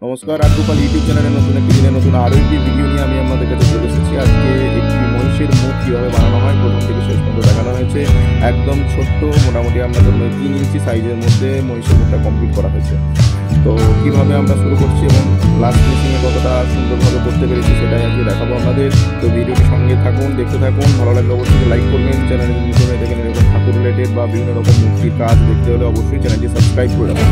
নমস্কার, আর্টগোপাল ইউটিউব চ্যানেলের নতুন একটি দিনে নতুন আরও একটি ভিডিও নিয়ে আমি আপনাদের কাছে চলে এসেছি। আজকে একটি মহিষের মুখ কীভাবে বানানো হয় প্রথম থেকে শেষ পর্যন্ত দেখানো হয়েছে। একদম ছোট্ট, মোটামুটি আপনাদের 3 ইঞ্চি সাইজের মধ্যে মহিষের মুখটা কমপ্লিট করা হয়েছে। তো কীভাবে আমরা শুরু করছি এবং লাস্ট ফিনিশিংয়ে কতটা সুন্দরভাবে করতে পেরেছি সেটাই আজকে দেখাবো আপনাদের। তো ভিডিওটি সঙ্গে থাকুন, দেখতে থাকুন। ভালো লাগলে অবশ্যই লাইক করবেন। চ্যানেলের নতুন হয়ে দেখেন এরকম ঠাকুর রিলেটেড বা বিভিন্ন রকম মূর্তির কাজ দেখতে হলে অবশ্যই চ্যানেলটি সাবস্ক্রাইব করে রাখুন।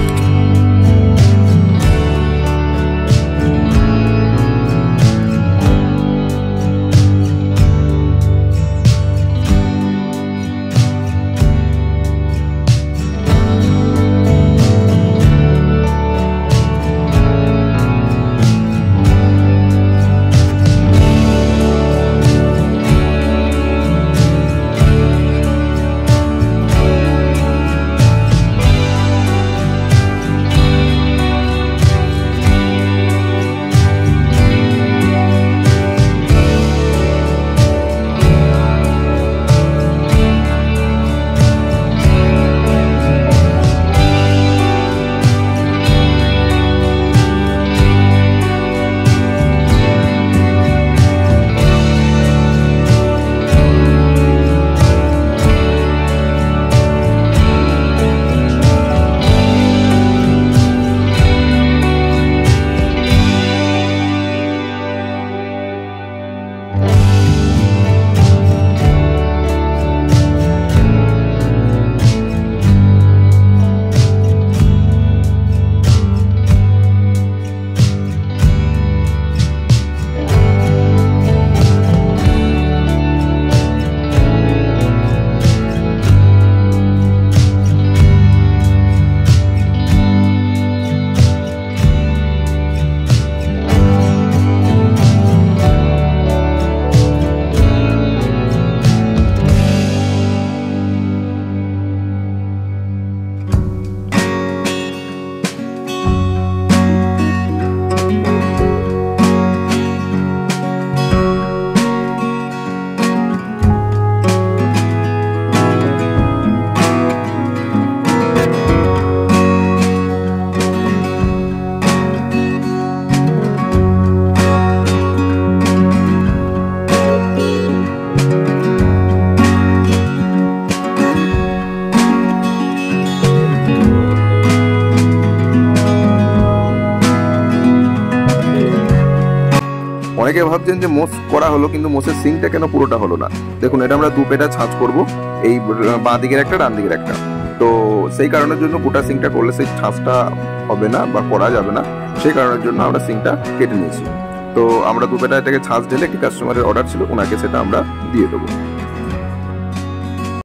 অনেকে ভাবছেন যে মোষ করা হলো, কিন্তু মোষের সিংটা কেন পুরোটা হলো না। দেখুন, এটা আমরা 2 পেটা ছাঁচ করব, এই বাঁ দিকের একটা, ডান দিকের একটা। তো সেই কারণের জন্য গোটা সিংটা করলে সেই ছাঁচটা হবে না বা করা যাবে না, সেই কারণের জন্য আমরা সিংটা কেটে নিয়েছি। তো আমরা 2 পেটা এটাকে ছাঁচ ঢেলে, একটি কাস্টমারের অর্ডার ছিল, ওনাকে সেটা আমরা দিয়ে দেবো।